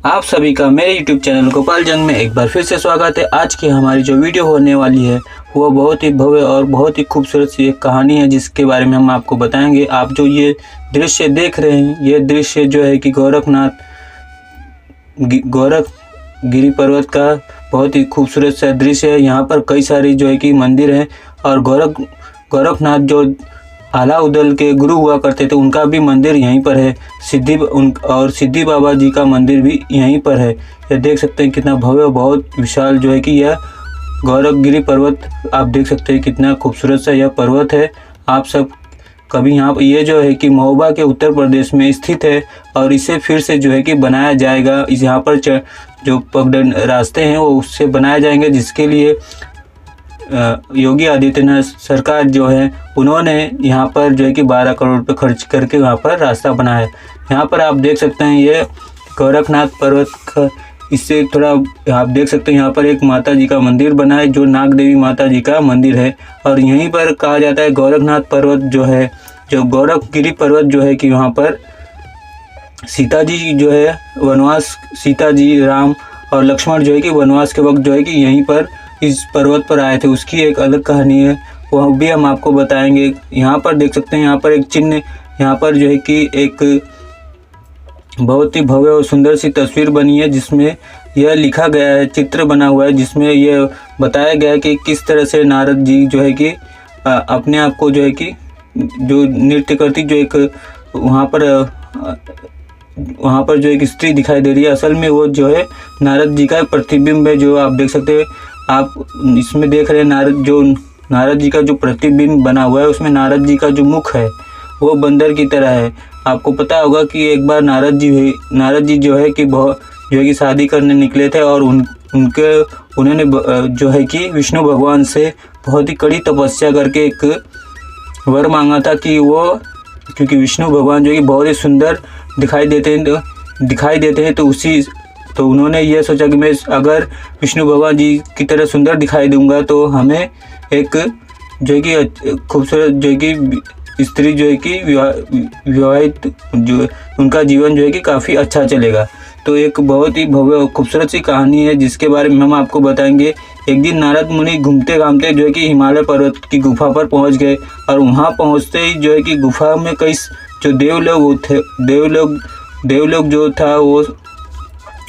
आप सभी का मेरे YouTube चैनल गोपाल जंग में एक बार फिर से स्वागत है। आज की हमारी जो वीडियो होने वाली है वो बहुत ही भव्य और बहुत ही खूबसूरत सी एक कहानी है, जिसके बारे में हम आपको बताएंगे। आप जो ये दृश्य देख रहे हैं, ये दृश्य जो है कि गौरखगिरी पर्वत का बहुत ही खूबसूरत सा दृश्य है। यहाँ पर कई सारी जो है कि मंदिर हैं और गोरखनाथ जो अलाउद्दीन के गुरु हुआ करते थे, उनका भी मंदिर यहीं पर है। सिद्धि बाबा जी का मंदिर भी यहीं पर है। ये देख सकते हैं कितना भव्य, बहुत विशाल जो है कि यह गौरखगिरी पर्वत आप देख सकते हैं कितना खूबसूरत सा यह पर्वत है। आप सब कभी यहाँ पर, ये जो है कि महोबा के उत्तर प्रदेश में स्थित है और इसे फिर से जो है कि बनाया जाएगा। इस यहाँ पर जो पगडंड रास्ते हैं वो उससे बनाए जाएंगे, जिसके लिए योगी आदित्यनाथ सरकार जो है उन्होंने यहाँ पर जो है कि 12 करोड़ रुपये खर्च करके वहाँ पर रास्ता बनाया है। यहाँ पर आप देख सकते हैं ये गोरखनाथ पर्वत का, इससे थोड़ा आप देख सकते हैं यहाँ पर एक माता जी का मंदिर बना है जो नाग देवी माता जी का मंदिर है। और यहीं पर कहा जाता है गोरखनाथ पर्वत जो है, जो गौरखगिरी पर्वत जो है कि वहाँ पर सीता जी जो है वनवास, सीता जी, राम और लक्ष्मण जो है कि वनवास के वक्त जो है कि यहीं पर इस पर्वत पर आए थे। उसकी एक अलग कहानी है, वह भी हम आपको बताएंगे। यहाँ पर देख सकते हैं, यहाँ पर एक चिन्ह, यहाँ पर जो है कि एक बहुत ही भव्य और सुंदर सी तस्वीर बनी है, जिसमें यह लिखा गया है, चित्र बना हुआ है, जिसमें यह बताया गया है कि किस तरह से नारद जी जो है कि अपने आप को जो है कि जो नृत्य करती, जो एक वहाँ पर जो एक स्त्री दिखाई दे रही है, असल में वो जो है नारद जी का प्रतिबिंब है। जो आप देख सकते हैं, आप इसमें देख रहे हैं नारद जी का जो प्रतिबिंब बना हुआ है, उसमें नारद जी का जो मुख है वो बंदर की तरह है। आपको पता होगा कि एक बार नारद जी जो है कि शादी करने निकले थे और उन्होंने जो है कि विष्णु भगवान से बहुत ही कड़ी तपस्या करके एक वर मांगा था कि वो, क्योंकि विष्णु भगवान जो है कि बहुत ही सुंदर दिखाई देते हैं, तो उन्होंने ये सोचा कि मैं अगर विष्णु भगवान जी की तरह सुंदर दिखाई दूंगा तो हमें एक जो है कि खूबसूरत जो है कि स्त्री जो है कि विवाहित जो उनका जीवन जो है कि काफ़ी अच्छा चलेगा। तो एक बहुत ही भव्य और खूबसूरत सी कहानी है, जिसके बारे में हम आपको बताएंगे। एक दिन नारद मुनि घूमते घामते जो है कि हिमालय पर्वत की गुफा पर पहुंच गए और वहां पहुंचते ही जो है कि गुफा में कई जो देवलोग जो था वो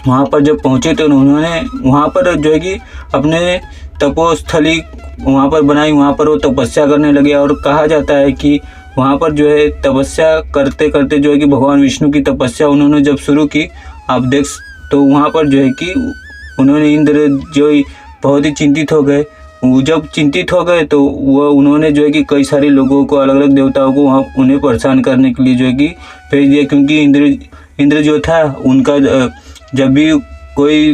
वहाँ पर जब पहुँचे तो उन्होंने वहाँ पर जो है कि अपने तपोस्थली वहाँ पर बनाई, वहाँ पर वो तपस्या करने लगे। और कहा जाता है कि वहाँ पर जो है तपस्या करते करते जो है कि भगवान विष्णु की तपस्या उन्होंने जब शुरू की, आप देख, तो वहाँ पर जो है कि उन्होंने इंद्र जो बहुत ही चिंतित हो गए। वो जब चिंतित हो गए तो उन्होंने जो है कि कई सारे लोगों को, अलग अलग देवताओं को वहाँ उन्हें परेशान करने के लिए जो है कि भेज दिया, क्योंकि इंद्र जो था उनका जब भी कोई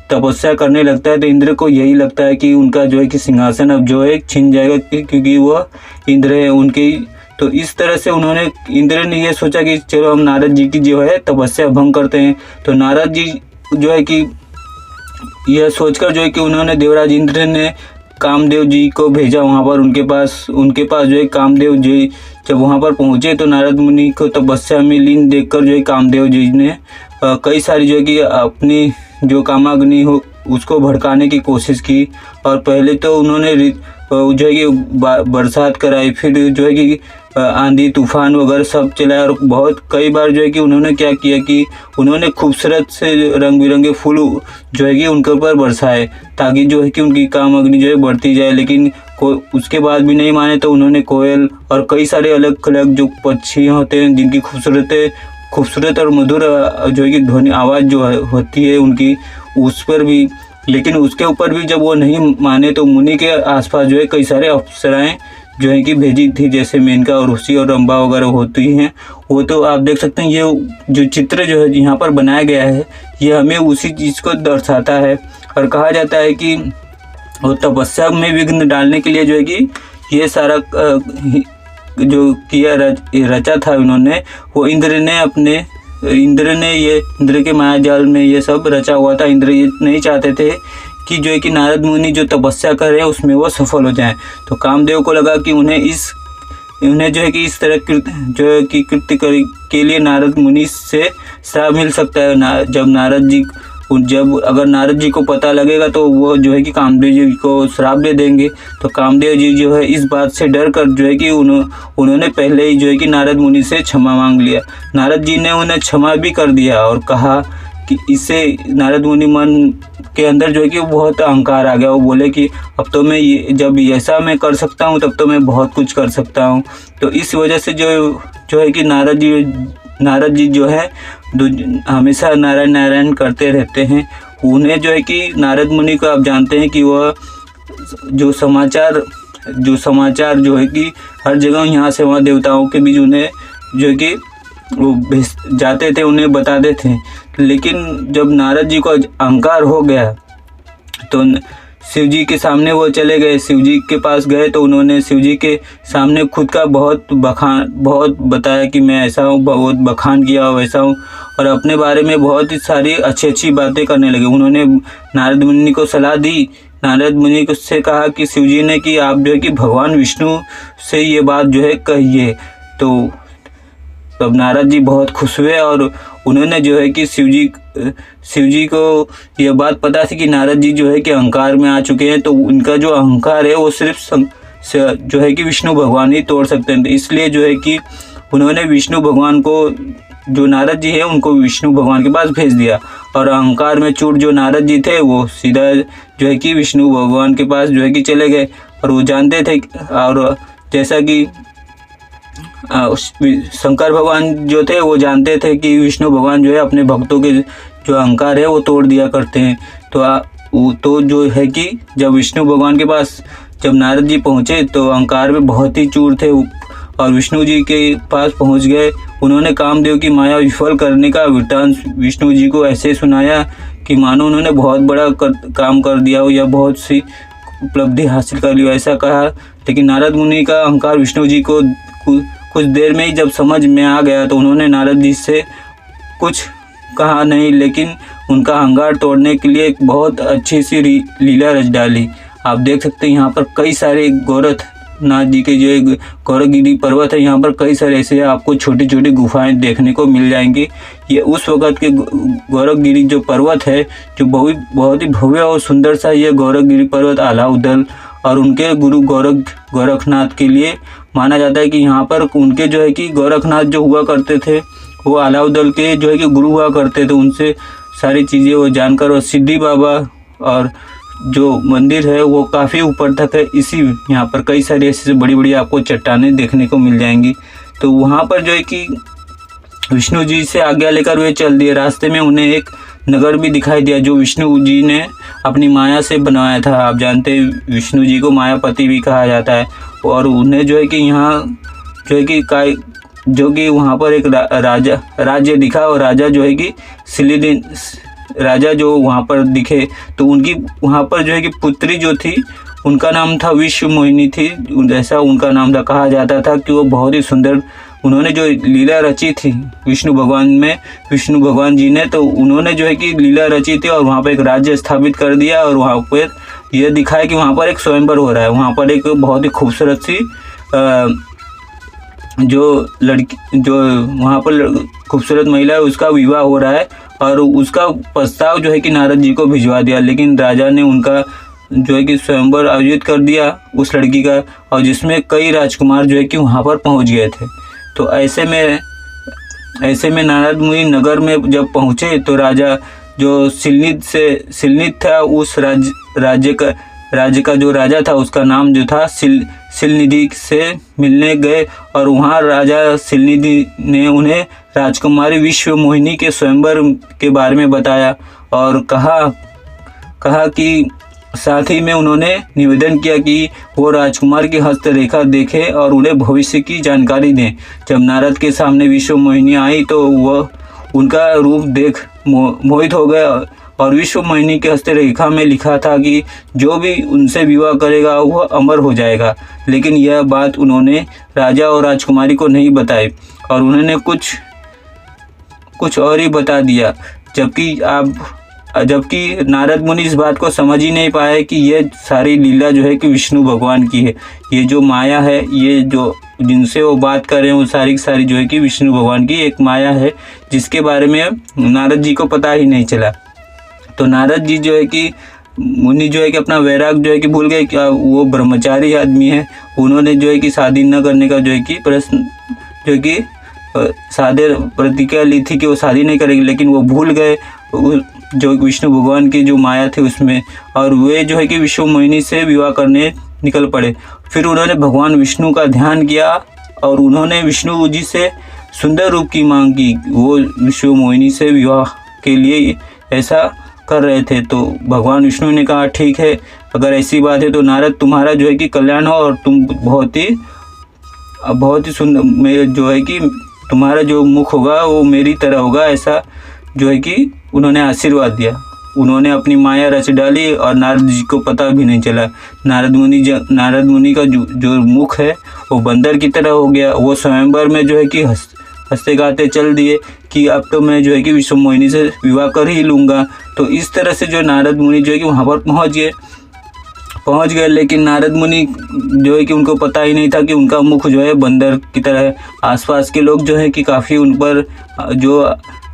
तपस्या करने लगता है तो इंद्र को यही लगता है कि उनका जो है कि सिंहासन अब जो है छिन जाएगा, क्योंकि वह इंद्र है उनके। तो इस तरह से इंद्र ने ये सोचा कि चलो हम नारद जी की जो है तपस्या भंग करते हैं। तो नारद जी जो है कि यह सोचकर जो है कि उन्होंने देवराज इंद्र ने कामदेव जी को भेजा वहाँ पर उनके पास जो है कामदेव जी जब वहाँ पर पहुँचे तो नारद मुनि को तपस्या में लीन देखकर जो है कामदेव जी ने कई सारी जो है कि अपनी जो कामाग्नि हो उसको भड़काने की कोशिश की। और पहले तो उन्होंने जो है कि बरसात कराई, फिर जो है कि आंधी तूफान वगैरह सब चलाया, और बहुत कई बार जो है कि उन्होंने क्या किया कि उन्होंने खूबसूरत से रंग बिरंगे फूल जो है कि उनके ऊपर बरसाए, ताकि जो है कि उनकी कामाग्नि जो है बढ़ती जाए। लेकिन उसके बाद भी नहीं माने तो उन्होंने कोयल और कई सारे अलग अलग जो पक्षी होते हैं जिनकी खूबसूरत और मधुर जो है कि ध्वनि आवाज़ जो होती है उनकी, उस पर भी, लेकिन उसके ऊपर भी जब वो नहीं माने तो मुनि के आसपास जो है कई सारे अप्सराएं जो है कि भेजी थी, जैसे मेनका और रुचि और रंबा वगैरह होती हैं। वो तो आप देख सकते हैं, ये जो चित्र जो है यहाँ पर बनाया गया है ये हमें उसी चीज़ को दर्शाता है। और कहा जाता है कि वो तपस्या में विघ्न डालने के लिए जो है कि ये सारा जो किया रचा था उन्होंने, वो इंद्र के माया जाल में ये सब रचा हुआ था। इंद्र ये नहीं चाहते थे कि जो है कि नारद मुनि जो तपस्या कर रहे हैं उसमें वो सफल हो जाएं। तो कामदेव को लगा कि उन्हें उन्हें जो है कि इस तरह कृत्य के लिए नारद मुनि से श्राप मिल सकता है। जब अगर नारद जी को पता लगेगा तो वो जो है कि कामदेव जी को श्राप दे देंगे। तो कामदेव जी जो है इस बात से डर कर जो है कि उन्होंने पहले ही जो है कि नारद मुनि से क्षमा मांग लिया। नारद जी ने उन्हें क्षमा भी कर दिया और कहा कि इससे नारद मुनि मन के अंदर जो है कि बहुत अहंकार आ गया। वो बोले कि अब तो मैं जब ऐसा मैं कर सकता हूँ तब तो मैं बहुत कुछ कर सकता हूँ। तो इस वजह से जो है कि नारद जी जो है हमेशा नारायण नारायण करते रहते हैं। उन्हें जो है कि नारद मुनि को आप जानते हैं कि वह जो समाचार जो है कि हर जगह यहाँ से वहाँ देवताओं के बीच उन्हें जो है कि वो जाते थे, उन्हें बताते थे। लेकिन जब नारद जी को अहंकार हो गया तो शिव जी के सामने वो चले गए, शिव जी के पास गए तो उन्होंने शिव जी के सामने खुद का बहुत बताया कि मैं ऐसा हूँ, बहुत बखान किया वैसा हूँ, और अपने बारे में बहुत ही सारी अच्छी बातें करने लगे। उन्होंने नारद मुनि को सलाह दी। नारद मुनि को से कहा कि शिव जी ने कि आप जो है कि भगवान विष्णु से ये बात जो है कहिए। तो तब नारद जी बहुत खुश हुए और उन्होंने जो है कि शिव जी को यह बात पता थी कि नारद जी जो है कि अहंकार में आ चुके हैं। तो उनका जो अहंकार है वो सिर्फ जो है कि विष्णु भगवान ही तोड़ सकते हैं। इसलिए जो है कि उन्होंने विष्णु भगवान को, जो नारद जी है उनको विष्णु भगवान के पास भेज दिया, और अहंकार में चूर जो नारद जी थे वो सीधा जो है कि विष्णु भगवान के पास जो है कि चले गए। और वो जानते थे, और जैसा कि शंकर भगवान जो थे वो जानते थे कि विष्णु भगवान जो है अपने भक्तों के जो अहंकार है वो तोड़ दिया करते हैं। तो जो है कि जब विष्णु भगवान के पास जब नारद जी पहुँचे तो अहंकार में बहुत ही चूर थे और विष्णु जी के पास पहुँच गए। उन्होंने कामदेव की माया विफल करने का वृत्तांत विष्णु जी को ऐसे सुनाया कि मानो उन्होंने बहुत बड़ा काम कर दिया हो या बहुत सी उपलब्धि हासिल कर ली हो, ऐसा कहा। लेकिन नारद मुनि का अहंकार विष्णु जी को कुछ देर में ही जब समझ में आ गया तो उन्होंने नारद जी से कुछ कहा नहीं, लेकिन उनका अहंकार तोड़ने के लिए एक बहुत अच्छी सी लीला रच डाली। आप देख सकते हैं यहाँ पर कई सारे गोरखनाथ जी के जो गौरगिरी पर्वत है, यहाँ पर कई सारे ऐसे आपको छोटी छोटी गुफाएं देखने को मिल जाएंगी। ये उस वक़्त के गौरगिरी जो पर्वत है जो बहुत ही भव्य और सुंदर सा ये गौरगिरी पर्वत अलाउद्दीन और उनके गुरु गोरखनाथ के लिए माना जाता है कि यहाँ पर उनके जो है कि गोरखनाथ जो हुआ करते थे वो अलाउद्दीन के जो है कि गुरु हुआ करते थे। उनसे सारी चीज़ें वो जानकर, और सिद्धि बाबा और जो मंदिर है वो काफ़ी ऊपर तक है। यहाँ पर कई सारी ऐसी बड़ी बड़ी आपको चट्टानें देखने को मिल जाएंगी। तो वहाँ पर जो है कि विष्णु जी से आज्ञा लेकर वे चल दिए। रास्ते में उन्हें एक नगर भी दिखाई दिया जो विष्णु जी ने अपनी माया से बनाया था। आप जानते हैं विष्णु जी को मायापति भी कहा जाता है। और उन्हें जो है कि यहाँ जो है कि वहाँ पर एक राज्य दिखा, और राजा जो है कि राजा जो वहाँ पर दिखे तो उनकी वहाँ पर जो है कि पुत्री जो थी उनका नाम था विश्व मोहिनी थी, ऐसा उनका नाम था। कहा जाता था कि वो बहुत ही सुंदर, उन्होंने जो लीला रची थी विष्णु भगवान जी ने, तो उन्होंने जो है कि लीला रची थी और वहाँ पर एक राज्य स्थापित कर दिया। और वहाँ पर यह दिखाया कि वहाँ पर एक स्वयंवर हो रहा है। वहाँ पर एक बहुत ही खूबसूरत सी जो वहाँ पर खूबसूरत महिला है उसका विवाह हो रहा है, और उसका प्रस्ताव जो है कि नारद जी को भिजवा दिया। लेकिन राजा ने उनका जो है कि स्वयंवर आयोजित कर दिया उस लड़की का, और जिसमें कई राजकुमार जो है कि वहाँ पर पहुँच गए थे। तो ऐसे में नारद मुनि नगर में जब पहुँचे तो राजा जो सिलनित था उस राज्य का जो राजा था उसका नाम जो था सिलनिधि से मिलने गए, और वहाँ राजा सिलनिधि ने उन्हें राजकुमारी विश्व मोहिनी के स्वयंवर के बारे में बताया और कहा कि साथ ही में उन्होंने निवेदन किया कि वो राजकुमार की हस्तरेखा देखें और उन्हें भविष्य की जानकारी दें। जब नारद के सामने विश्व मोहिनी आई तो वह उनका रूप देख मोहित हो गया, और विश्व मोहिनी के हस्तरेखा में लिखा था कि जो भी उनसे विवाह करेगा वह अमर हो जाएगा। लेकिन यह बात उन्होंने राजा और राजकुमारी को नहीं बताई, और उन्होंने कुछ और ही बता दिया। जबकि नारद मुनि इस बात को समझ ही नहीं पाए कि ये सारी लीला जो है कि विष्णु भगवान की है। ये जो माया है, ये जो जिनसे वो बात कर रहे हैं वो सारी की सारी जो है कि विष्णु भगवान की एक माया है, जिसके बारे में नारद जी को पता ही नहीं चला। तो नारद जी जो है कि मुनि जो है कि अपना वैराग जो है कि भूल गए, क्या वो ब्रह्मचारी आदमी है। उन्होंने जो है कि शादी न करने का जो है कि प्रश्न जो है कि सादे प्रतिज्ञा ली थी कि वो शादी नहीं करेगी, लेकिन वो भूल गए जो विष्णु भगवान की जो माया थी उसमें, और वे जो है कि विश्व मोहिनी से विवाह करने निकल पड़े। फिर उन्होंने भगवान विष्णु का ध्यान किया और उन्होंने विष्णु जी से सुंदर रूप की मांग की। वो विश्व मोहिनी से विवाह के लिए ऐसा कर रहे थे। तो भगवान विष्णु ने कहा ठीक है, अगर ऐसी बात है तो नारद तुम्हारा जो है कि कल्याण हो और तुम बहुत ही सुंदर, मेरे जो है कि तुम्हारा जो मुख होगा वो मेरी तरह होगा, ऐसा जो है कि उन्होंने आशीर्वाद दिया। उन्होंने अपनी माया रच डाली और नारद जी को पता भी नहीं चला। नारद मुनि का जो मुख है वो बंदर की तरह हो गया। वो स्वयंवर में जो है कि हंसते गाते चल दिए कि अब तो मैं जो है कि विश्व मोहिनी से विवाह कर ही लूँगा। तो इस तरह से जो नारद मुनि जो है कि वहाँ पर पहुँच गए, लेकिन नारद मुनि जो है कि उनको पता ही नहीं था कि उनका मुख जो है बंदर की तरह है। आसपास के लोग जो है कि काफ़ी उन पर जो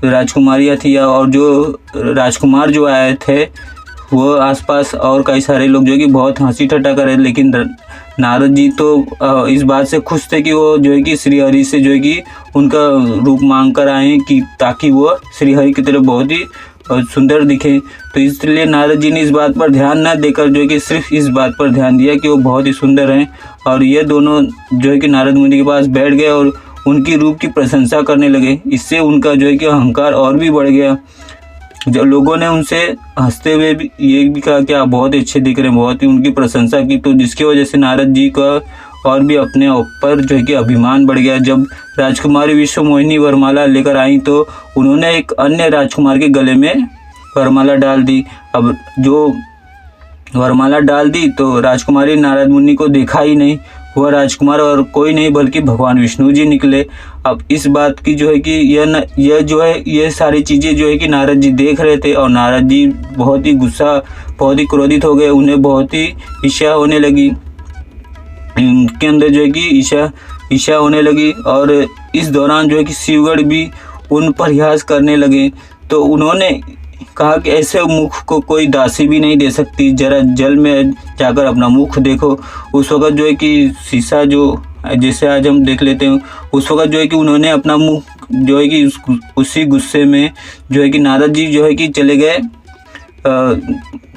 राजकुमारियाँ थी और जो राजकुमार जो आए थे वो आसपास और कई सारे लोग जो है कि बहुत हंसी ठट्टा कर रहे थे, लेकिन नारद जी तो इस बात से खुश थे कि वो जो है कि श्री हरि से जो है कि उनका रूप मांग कर आए कि ताकि वो श्री हरि की तरह बहुत ही सुंदर दिखे। तो इसलिए नारद जी ने इस बात पर ध्यान न देकर जो है कि सिर्फ इस बात पर ध्यान दिया कि वो बहुत ही सुंदर हैं, और ये दोनों जो है कि नारद मुनि के पास बैठ गए और उनकी रूप की प्रशंसा करने लगे। इससे उनका जो है कि अहंकार और भी बढ़ गया। जब लोगों ने उनसे हंसते हुए भी ये भी कहा कि आप बहुत अच्छे दिख रहे हैं, बहुत ही उनकी प्रशंसा की। तो जिसकी वजह से नारद जी का और भी अपने ऊपर जो है कि अभिमान बढ़ गया। जब राजकुमारी विश्व मोहिनी वरमाला लेकर आई तो उन्होंने एक अन्य राजकुमार के गले में वरमाला डाल दी। अब जो वरमाला डाल दी तो राजकुमारी नारद मुनि को देखा ही नहीं। वह राजकुमार और कोई नहीं बल्कि भगवान विष्णु जी निकले। अब इस बात की जो है कि यह जो है ये सारी चीज़ें जो है कि नारद जी देख रहे थे, और नारद जी बहुत ही गुस्सा, बहुत ही क्रोधित हो गए। उन्हें बहुत ही ईर्ष्या होने लगी, उनके अंदर जो है कि ईर्ष्या होने लगी। और इस दौरान जो है कि शिवगढ़ भी उन पर प्रयास करने लगे। तो उन्होंने कहा कि ऐसे मुख को कोई दासी भी नहीं दे सकती, जरा जल में जाकर अपना मुख देखो। उस वक़्त जो है कि शीशा जो जैसे आज हम देख लेते हैं, उस वक़्त जो है कि उन्होंने अपना मुख जो है कि उसी गुस्से में जो है कि नारद जी जो है कि चले गए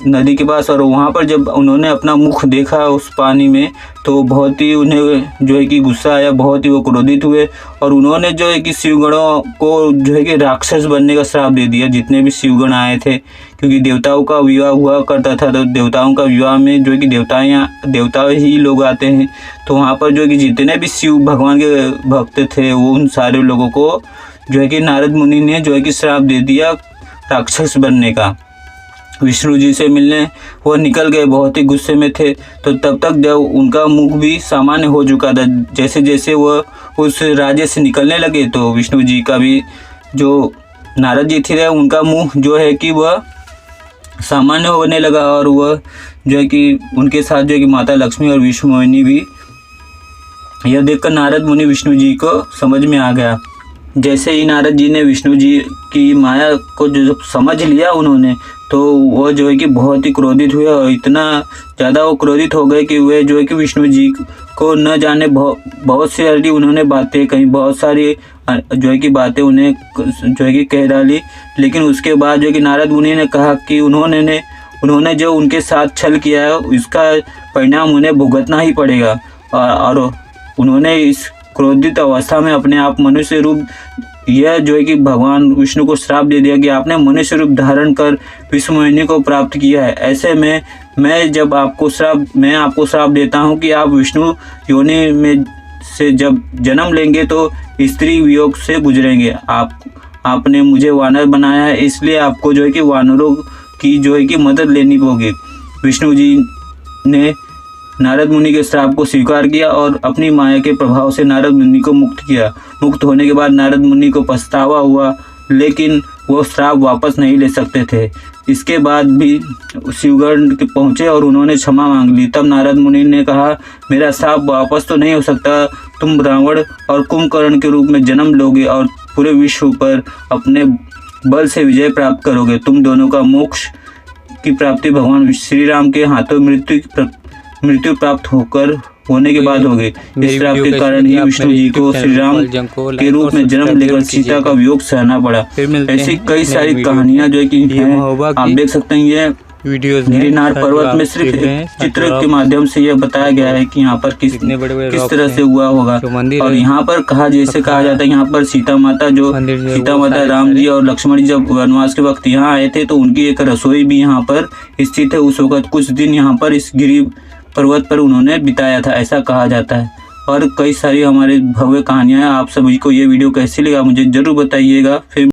नदी के पास, और वहाँ पर जब उन्होंने अपना मुख देखा उस पानी में तो बहुत ही उन्हें जो है कि गुस्सा आया, बहुत ही वो क्रोधित हुए। और उन्होंने जो है कि शिवगणों को जो है कि राक्षस बनने का श्राप दे दिया। जितने भी शिवगण आए थे, क्योंकि देवताओं का विवाह हुआ करता था, तो देवताओं का विवाह में जो है कि देवता ही लोग आते हैं। तो वहाँ पर जो है कि जितने भी शिव भगवान के भक्त थे वो उन सारे लोगों को जो है कि नारद मुनि ने जो है कि श्राप दे दिया राक्षस बनने का। विष्णु जी से मिलने वो निकल गए, बहुत ही गुस्से में थे। तो तब तक जब उनका मुख भी सामान्य हो चुका था, जैसे जैसे वह उस राज्य से निकलने लगे तो विष्णु जी का भी जो नारद जी थे उनका मुख जो है कि वह सामान्य होने लगा। और वह जो है कि उनके साथ जो है कि माता लक्ष्मी और विष्णु मोहिनी भी, यह देखकर नारद मुनि विष्णु जी को समझ में आ गया। जैसे ही नारद जी ने विष्णु जी की माया को जो समझ लिया उन्होंने, तो वो जो है कि बहुत ही क्रोधित हुए, और इतना ज़्यादा वो क्रोधित हो गए कि वे जो है कि विष्णु जी को न जाने बहुत सी सारी उन्होंने बातें कही, बहुत सारी जो है कि बातें उन्हें जो है कि कह डाली। लेकिन उसके बाद जो है कि नारद मुनि ने कहा कि उन्होंने जो उनके साथ छल किया है उसका परिणाम उन्हें भुगतना ही पड़ेगा। और उन्होंने इस क्रोधित अवस्था में अपने आप मनुष्य रूप, यह जो है कि भगवान विष्णु को श्राप दे दिया कि आपने मनुष्य रूप धारण कर विश्व मोहिनी को प्राप्त किया है। ऐसे में मैं आपको श्राप देता हूँ कि आप विष्णु योनि में से जब जन्म लेंगे तो स्त्री वियोग से गुजरेंगे। आपने मुझे वानर बनाया है, इसलिए आपको जो है कि वानरों की जो है कि मदद लेनी होगी। विष्णु जी ने नारद मुनि के श्राप को स्वीकार किया और अपनी माया के प्रभाव से नारद मुनि को मुक्त किया। मुक्त होने के बाद नारद मुनि को पछतावा हुआ, लेकिन वो श्राप वापस नहीं ले सकते थे। इसके बाद भी शिवगढ़ के पहुँचे और उन्होंने क्षमा मांग ली। तब नारद मुनि ने कहा, मेरा श्राप वापस तो नहीं हो सकता, तुम रावण और कुंभकर्ण के रूप में जन्म लोगे और पूरे विश्व पर अपने बल से विजय प्राप्त करोगे। तुम दोनों का मोक्ष की प्राप्ति भगवान श्री राम के हाथों मृत्यु प्राप्त होने के बाद होगी। इस श्राप के कारण ही विष्णु जी को श्री राम के रूप में जन्म लेकर सीता का वियोग सहना पड़ा। ऐसी कई सारी कहानियां जो कि हैं, आप देख सकते हैं। ये गिरनार पर्वत में सिर्फ चित्र के माध्यम से यह बताया गया है कि यहाँ पर किस तरह से हुआ होगा। और यहाँ पर कहा जाता है, यहाँ पर सीता माता राम जी और लक्ष्मण जी जब वनवास के वक्त यहाँ आए थे तो उनकी एक रसोई भी यहाँ पर स्थित है। उस वक्त कुछ दिन यहाँ पर इस गिरि पर्वत पर उन्होंने बिताया था, ऐसा कहा जाता है। और कई सारी हमारे भव्य कहानियां हैं। आप सभी को ये वीडियो कैसी लगा मुझे जरूर बताइएगा। फिर